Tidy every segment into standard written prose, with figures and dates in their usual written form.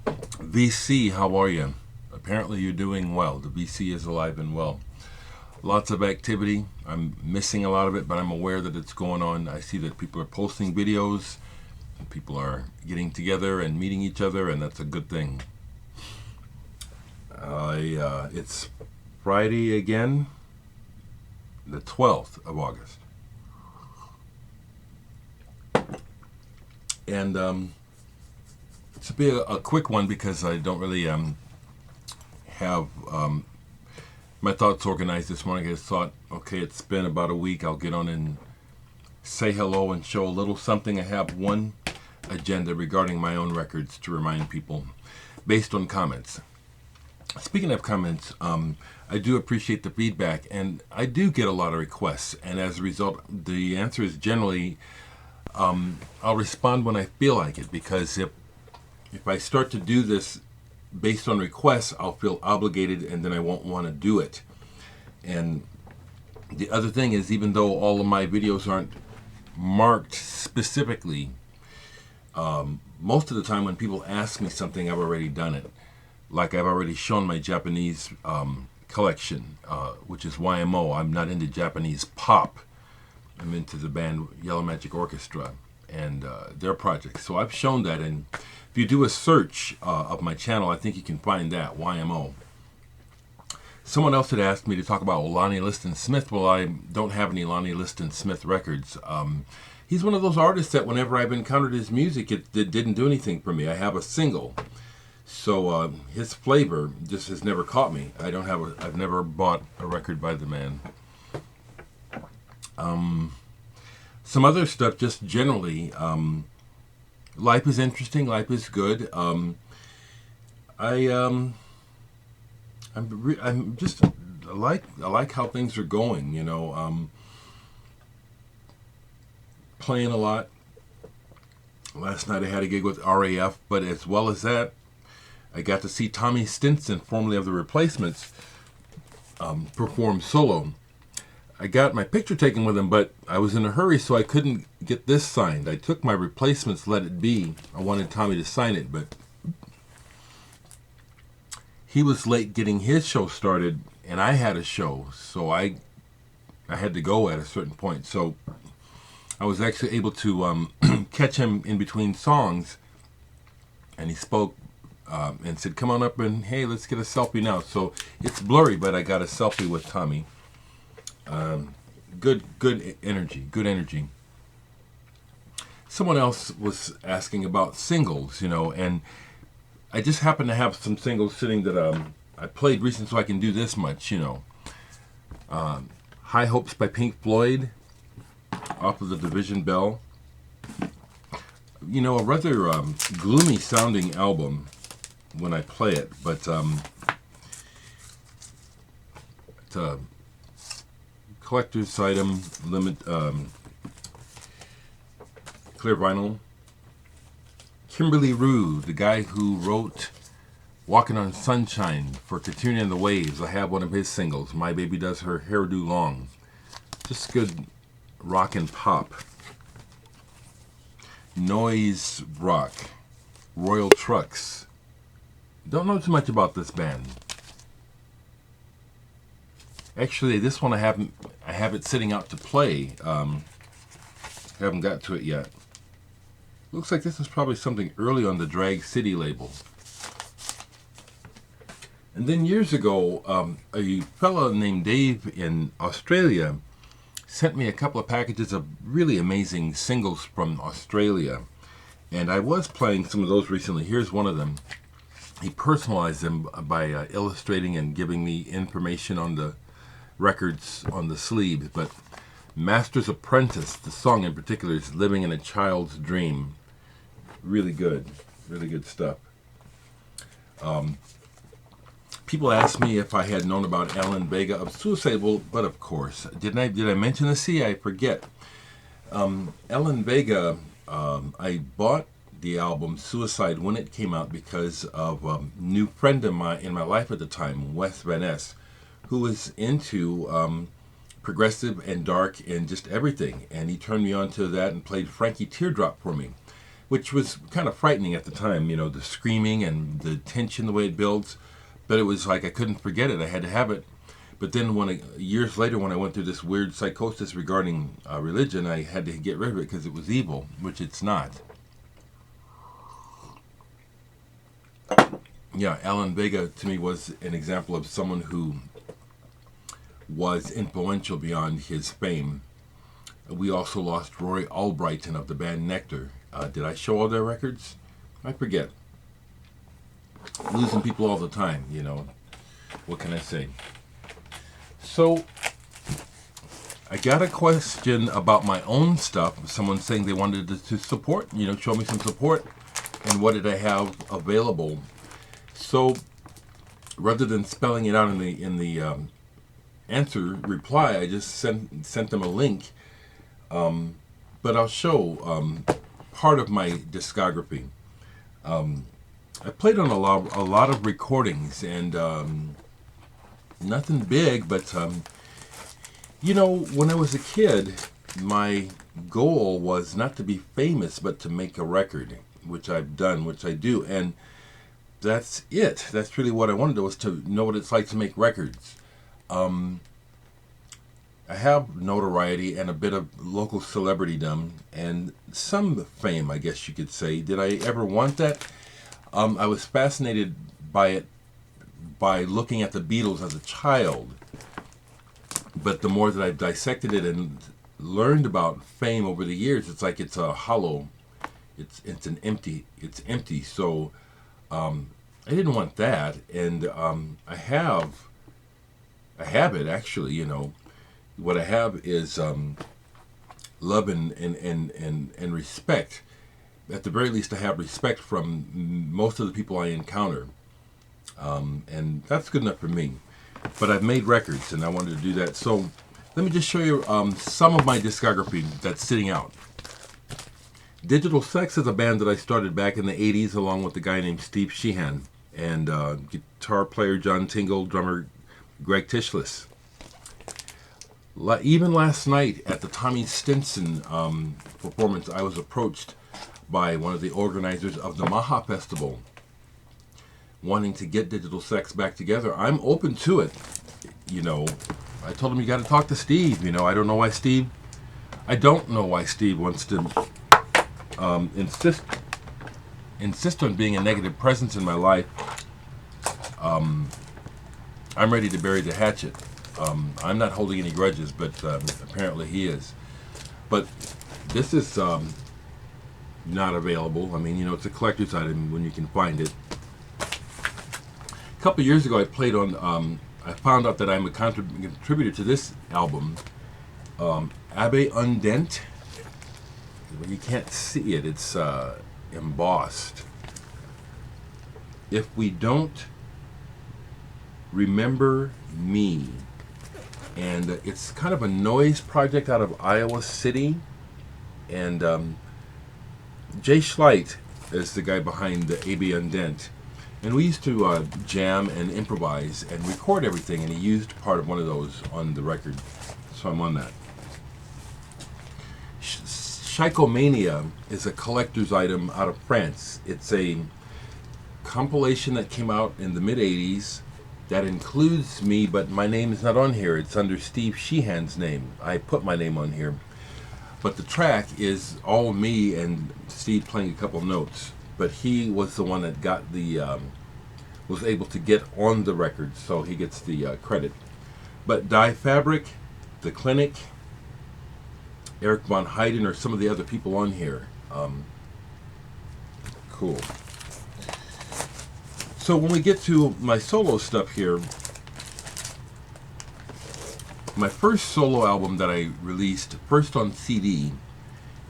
VC, how are you? Apparently you're doing well. The VC is alive and well. Lots of activity. I'm missing a lot of it, but I'm aware that it's going on. I see that people are posting videos, and people are getting together and meeting each other, and that's a good thing. It's Friday again, the 12th of August. And this will be a quick one because I don't really have my thoughts organized this morning. I just thought, okay, it's been about a week. I'll get on and say hello and show a little something. I have one agenda regarding my own records to remind people based on comments. Speaking of comments, I do appreciate the feedback, and I do get a lot of requests. And as a result, the answer is generally I'll respond when I feel like it, because if I start to do this based on requests, I'll feel obligated and then I won't want to do it. And the other thing is, even though all of my videos aren't marked specifically, most of the time when people ask me something, I've already done it. Like I've already shown my Japanese collection, which is YMO. I'm not into Japanese pop. I'm into the band Yellow Magic Orchestra and their projects. So I've shown that, and if you do a search of my channel, I think you can find that, YMO. Someone else had asked me to talk about Lonnie Liston Smith. Well, I don't have any Lonnie Liston Smith records. He's one of those artists that whenever I've encountered his music, it didn't do anything for me. I have a single. So his flavor just has never caught me. I've never bought a record by the man. Some other stuff, just generally, life is interesting. Life is good. I'm just I like how things are going. You know, playing a lot. Last night I had a gig with RAF, but as well as that, I got to see Tommy Stinson, formerly of the Replacements, perform solo. I got my picture taken with him, but I was in a hurry, so I couldn't get this signed. I took my Replacements Let It Be. I wanted Tommy to sign it, but he was late getting his show started, and I had a show, so I had to go at a certain point. So I was actually able to catch him in between songs, and he spoke and said, "Come on up and hey, let's get a selfie now." So it's blurry, but I got a selfie with Tommy. Good energy. Someone else was asking about singles, and I just happen to have some singles sitting that I played recently, so I can do this much, High Hopes by Pink Floyd, off of the Division Bell. A rather gloomy sounding album when I play it, but it's a collector's item, clear vinyl. Kimberly Rue, the guy who wrote Walking on Sunshine for Katrina and the Waves. I have one of his singles. My Baby Does Her Hairdo Long. Just good rock and pop. Noise rock. Royal Trucks. Don't know too much about this band. Actually, this one I have it sitting out to play. Haven't got to it yet. Looks like this is probably something early on the Drag City label. And then years ago, a fellow named Dave in Australia sent me a couple of packages of really amazing singles from Australia. And I was playing some of those recently. Here's one of them. He personalized them by illustrating and giving me information on the records on the sleeves. But Master's Apprentice, the song in particular, is Living in a Child's Dream. Really good stuff. People ask me if I had known about Alan Vega of Suicidal, but of course. Did I mention this? See, I forget. Alan Vega, I bought the album Suicide when it came out because of a new friend of mine in my life at the time, Wes Van Ness, who was into progressive and dark and just everything. And he turned me on to that and played Frankie Teardrop for me. which was kind of frightening at the time, the screaming and the tension, the way it builds. But it was like I couldn't forget it. I had to have it. But then years later, when I went through this weird psychosis regarding religion, I had to get rid of it because it was evil, which it's not. Yeah, Alan Vega to me was an example of someone who was influential beyond his fame. We also lost Roy Albrighton of the band Nectar. Did I show all their records? I forget. Losing people all the time, What can I say? So, I got a question about my own stuff. Someone saying they wanted to support, show me some support, and what did I have available. So, rather than spelling it out in the answer reply, I just sent them a link. But I'll show part of my discography. I played on a lot of recordings, and nothing big, but when I was a kid, my goal was not to be famous, but to make a record, which I've done, which I do, and that's it. That's really what I wanted, was to know what it's like to make records. I have notoriety and a bit of local celebritydom and some fame, I guess you could say. Did I ever want that? I was fascinated by it by looking at the Beatles as a child. But the more that I've dissected it and learned about fame over the years, it's like it's a hollow. It's empty. So I didn't want that, and I have it actually. What I have is love and respect. At the very least, I have respect from most of the people I encounter, and that's good enough for me. But I've made records, and I wanted to do that. So let me just show you some of my discography that's sitting out. Digital Sex is a band that I started back in the 80s along with a guy named Steve Sheehan, and guitar player John Tingle, drummer Greg Tishless. Even last night at the Tommy Stinson performance, I was approached by one of the organizers of the Maha Festival wanting to get Digital Sex back together. I'm open to it. I told him, you got to talk to Steve. I don't know why Steve wants to insist on being a negative presence in my life. I'm ready to bury the hatchet. I'm not holding any grudges, but apparently he is. But this is not available. I mean, it's a collector's item when you can find it. A couple of years ago, I played on. I found out that I'm a contributor to this album, Abbe Undent. You can't see it; it's embossed. If we don't remember me, and it's kind of a noise project out of Iowa City, and Jay Schleit is the guy behind the Abbe Undent. And we used to jam and improvise and record everything, and he used part of one of those on the record, so I'm on that. Shaikomania is a collector's item out of France. It's a compilation that came out in the mid-'80s that includes me, but my name is not on here. It's under Steve Sheehan's name. I put my name on here. But the track is all me and Steve playing a couple notes. But he was the one that got was able to get on the record, so he gets the credit. But Die Fabric, The Clinic, Eric Von Heiden, or some of the other people on here. Cool. So when we get to my solo stuff here, my first solo album that I released, first on CD,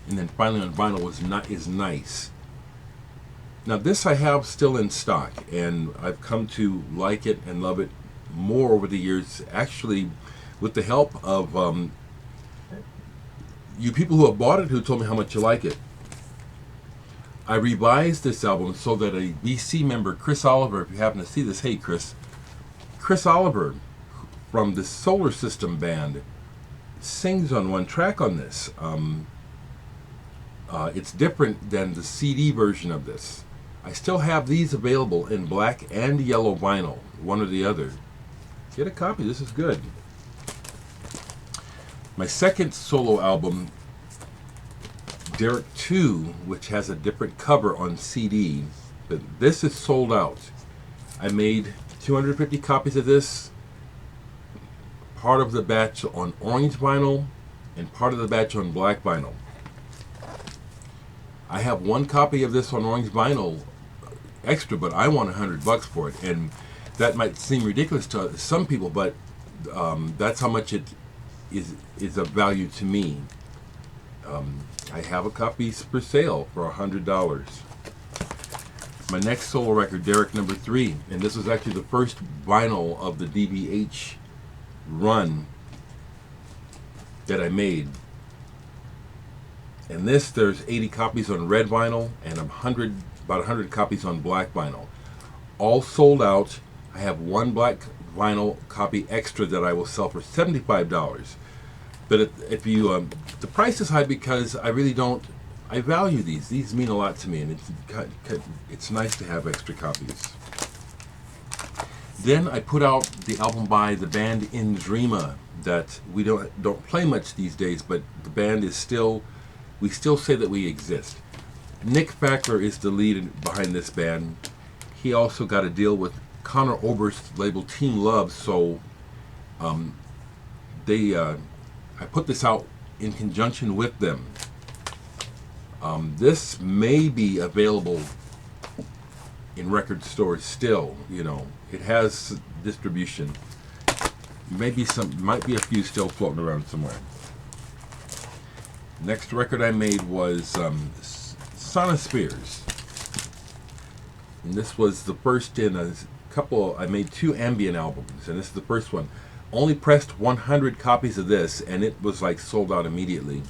and then finally on vinyl, is Nice. Now this I have still in stock, and I've come to like it and love it more over the years, actually with the help of you people who have bought it, who told me how much you like it. I revised this album so that a BC member, Chris Oliver, if you happen to see this, hey Chris Oliver from the Solar System band sings on one track on this. It's different than the CD version of this. I still have these available in black and yellow vinyl, one or the other. Get a copy, this is good. My second solo album, Dereck 2, which has a different cover on CD, but this is sold out. I made 250 copies of this, part of the batch on orange vinyl and part of the batch on black vinyl. I have one copy of this on orange vinyl extra, but I want $100 for it, and that might seem ridiculous to some people, but that's how much it is of value to me. I have a copy for sale for $100. My next solo record, Dereck number 3, and this was actually the first vinyl of the DBH run that I made. And this, there's 80 copies on red vinyl and about 100 copies on black vinyl. All sold out. I have one black vinyl copy extra that I will sell for $75. But if you, the price is high because I really don't, I value these. These mean a lot to me, and it's nice to have extra copies. Then I put out the album by the band Indrima that we don't play much these days, but the band is still, we still say that we exist. Nick Fackler is the lead behind this band. He also got a deal with Conor Oberst's label Team Love, so I put this out in conjunction with them. This may be available in record stores still. You know, it has distribution. Maybe might be a few still floating around somewhere. Next record I made was Sonospheres, and this was the first in a couple. I made 2 ambient albums, and this is the first one. Only pressed 100 copies of this, and it was like sold out immediately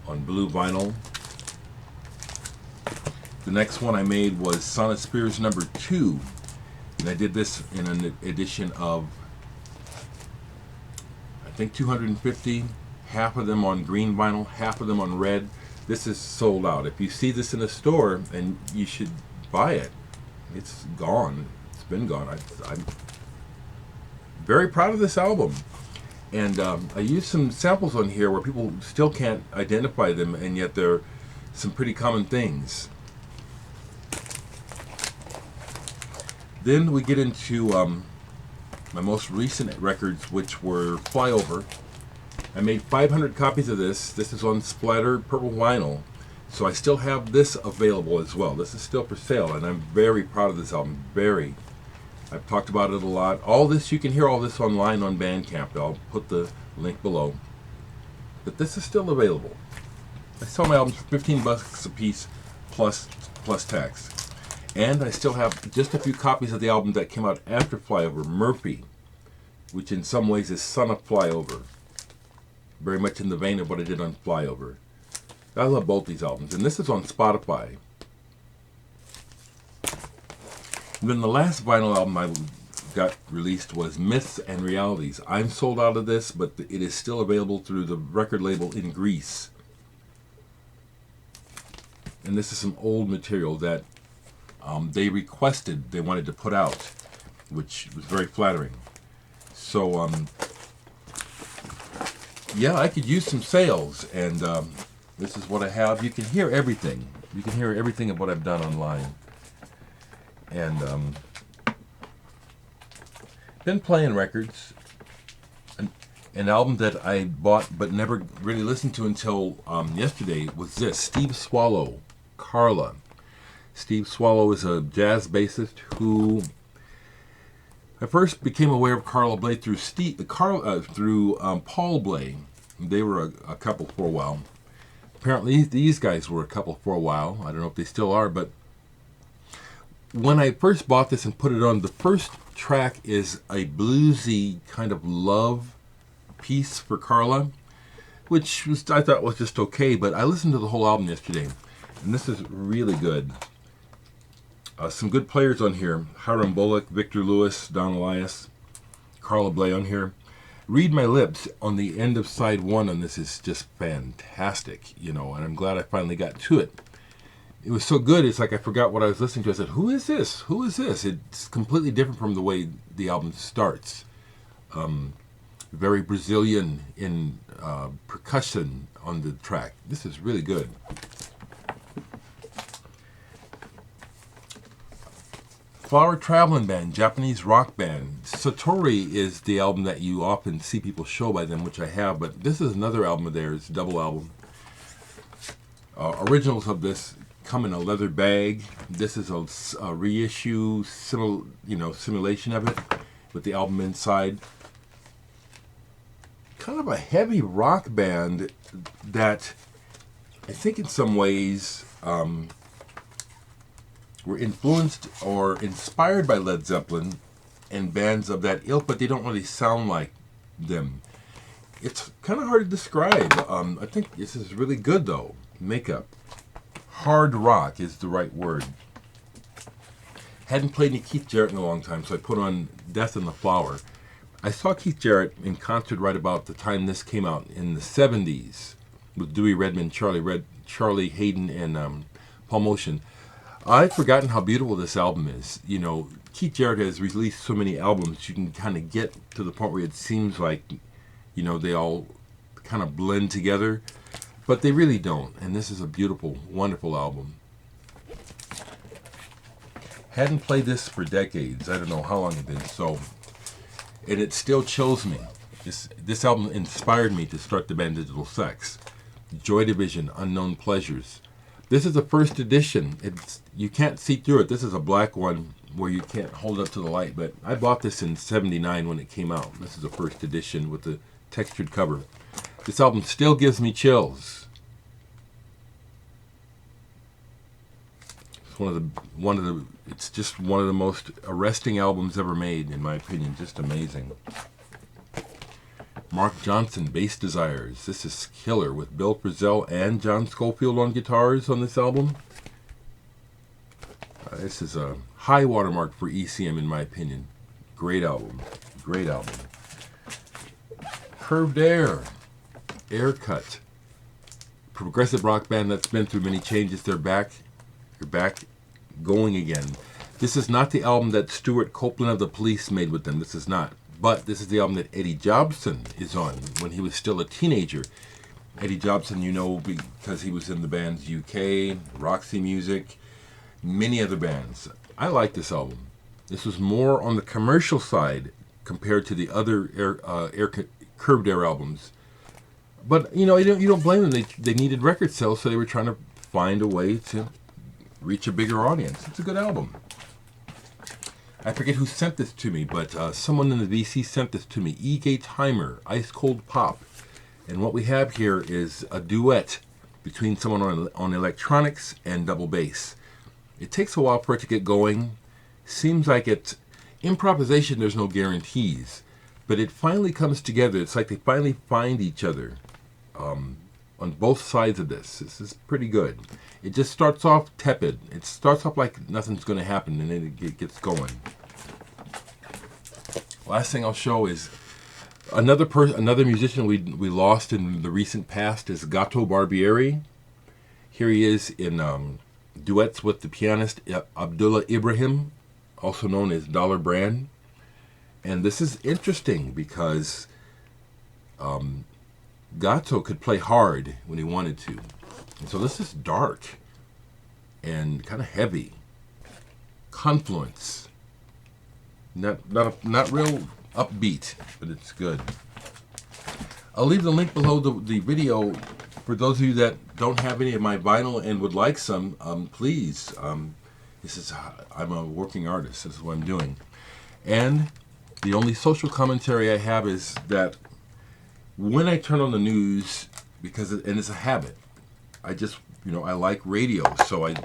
on blue vinyl. The next one I made was Sonospheres number 2, and I did this in an edition of, I think, 250, half of them on green vinyl, half of them on red. This is sold out. If you see this in a store, and you should buy it. It's gone. It's been gone. I'm very proud of this album. And I used some samples on here where people still can't identify them, and yet they're some pretty common things. Then we get into my most recent records, which were Flyover. I made 500 copies of this. This is on Splatter Purple Vinyl. So I still have this available as well. This is still for sale, and I'm very proud of this album. Very. I've talked about it a lot. All this, you can hear all this online on Bandcamp. I'll put the link below. But this is still available. I sell my albums for $15 a piece plus tax. And I still have just a few copies of the album that came out after Flyover, Murphy, which in some ways is Son of Flyover. Very much in the vein of what I did on Flyover. I love both these albums, and this is on Spotify. And then the last vinyl album I got released was Myths and Realities. I'm sold out of this, but it is still available through the record label in Greece. And this is some old material that they requested, they wanted to put out, which was very flattering. So, yeah, I could use some sales, and this is what I have. You can hear everything. You can hear everything of what I've done online. And been playing records. An album that I bought but never really listened to until yesterday was this, Steve Swallow, Carla. Steve Swallow is a jazz bassist who I first became aware of Carla Bley through Paul Bley. They were a couple for a while. Apparently these guys were a couple for a while. I don't know if they still are, but when I first bought this and put it on, the first track is a bluesy kind of love piece for Carla, which I thought was just okay, but I listened to the whole album yesterday, and this is really good. Some good players on here. Hiram Bullock, Victor Lewis, Don Elias, Carla Bley on here. Read My Lips on the end of side one on this is just fantastic, and I'm glad I finally got to it. It was so good, it's like I forgot what I was listening to. I said, who is this? Who is this? It's completely different from the way the album starts. Very Brazilian in percussion on the track. This is really good. Flower Traveling Band, Japanese rock band. Satori is the album that you often see people show by them, which I have, but this is another album of theirs, double album. Originals of this come in a leather bag. This is a reissue, simulation of it with the album inside. Kind of a heavy rock band that I think in some ways were influenced or inspired by Led Zeppelin and bands of that ilk, but they don't really sound like them. It's kind of hard to describe. I think this is really good though. Makeup. Hard rock is the right word. Hadn't played any Keith Jarrett in a long time, so I put on Death in the Flower. I saw Keith Jarrett in concert right about the time this came out in the 70s with Dewey Redman, Charlie Hayden, and Paul Motion. I've forgotten how beautiful this album is. Keith Jarrett has released so many albums, you can kind of get to the point where it seems like, they all kind of blend together, but they really don't. And this is a beautiful, wonderful album. Hadn't played this for decades. I don't know how long it's been. And it still chills me. This album inspired me to start the band Digital Sex. Joy Division, Unknown Pleasures. This is the first edition. You can't see through it. This is a black one where you can't hold up to the light, but I bought this in 79 when it came out. This is the first edition with the textured cover. This album still gives me chills. It's just one of the most arresting albums ever made, in my opinion. Just amazing. Mark Johnson, Bass Desires. This is killer with Bill Frisell and John Scofield on guitars on this album. This is a high watermark for ECM, in my opinion. Great album. Great album. Curved Air. Aircut. Progressive rock band that's been through many changes. They're back. You're back going again. This is not the album that Stuart Copeland of the Police made with them. This is not. But this is the album that Eddie Jobson is on when he was still a teenager. Eddie Jobson, because he was in the bands UK, Roxy Music, many other bands. I like this album. This was more on the commercial side compared to the other Curved Air albums. But, you don't blame them. They needed record sales, so they were trying to find a way to reach a bigger audience. It's a good album. I forget who sent this to me, but someone in the VC sent this to me. E. Timer, Ice Cold Pop. And what we have here is a duet between someone on electronics and double bass. It takes a while for it to get going. Seems like it's improvisation, there's no guarantees. But it finally comes together. It's like they finally find each other on both sides of this. This is pretty good. It just starts off tepid. It starts off like nothing's going to happen, and then it gets going. Last thing I'll show is another musician we lost in the recent past is Gato Barbieri. Here he is in duets with the pianist Abdullah Ibrahim, also known as Dollar Brand. And this is interesting because Gato could play hard when he wanted to. And so this is dark and kind of heavy. Confluence. Not real upbeat, but it's good. I'll leave the link below the video for those of you that don't have any of my vinyl and would like some. Please, I'm a working artist. This is what I'm doing. And the only social commentary I have is that when I turn on the news, and it's a habit, I just, I like radio, so I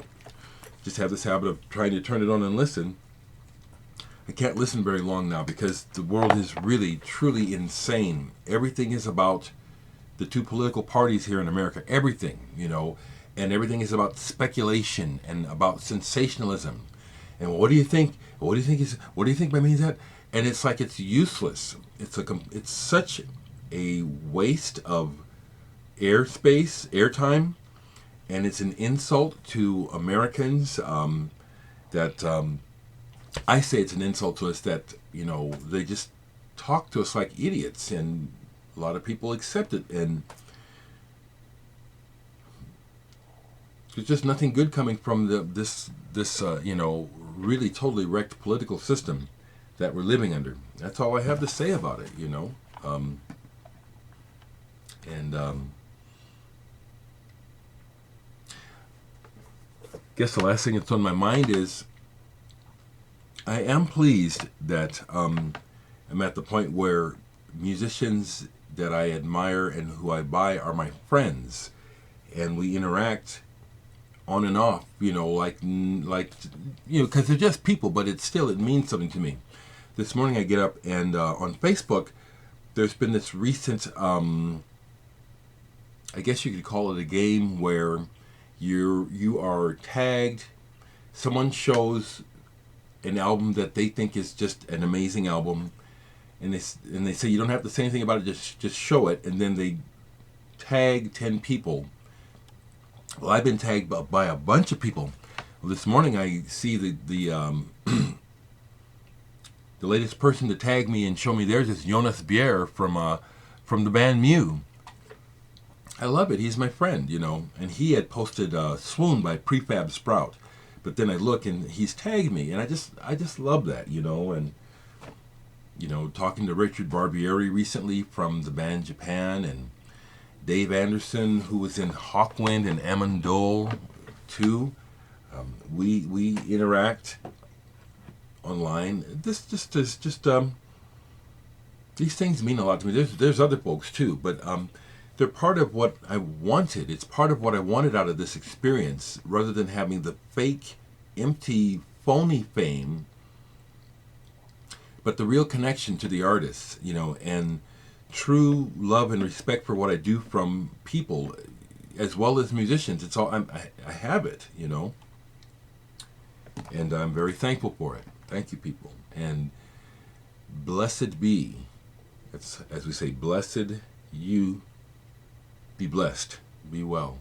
just have this habit of trying to turn it on and listen. I can't listen very long now because the world is really, truly insane. Everything is about the two political parties here in America. Everything, and everything is about speculation and about sensationalism. And what do you think? What do you think by means that? and it's like it's useless. It's such a waste of airtime, and it's an insult to Americans. That I say it's an insult to us that they just talk to us like idiots, and a lot of people accept it, and there's just nothing good coming from this really totally wrecked political system that we're living under. That's all I have to say about it, guess the last thing that's on my mind is I am pleased that I'm at the point where musicians that I admire and who I buy are my friends, and we interact on and off, because they're just people, but it means something to me. This morning I get up and on Facebook, there's been this recent, I guess you could call it a game where you are tagged. Someone shows an album that they think is just an amazing album, and they say you don't have to say anything about it, just show it, and then they tag 10 people. Well, I've been tagged by a bunch of people. Well, this morning I see the the latest person to tag me and show me theirs is Jonas Bjerre from the band Mew. I love it. He's my friend, and he had posted "Swoon" by Prefab Sprout, but then I look and he's tagged me, and I just love that, and talking to Richard Barbieri recently from the band Japan, and Dave Anderson, who was in Hawkwind and Amandole too. We interact online. This just these things mean a lot to me. There's other folks too, but they're part of what I wanted. It's part of what I wanted out of this experience, rather than having the fake, empty, phony fame, but the real connection to the artists, and true love and respect for what I do from people, as well as musicians. It's all I have it, and I'm very thankful for it. Thank you, people, and blessed be. It's, as we say, blessed you. Be blessed. Be well.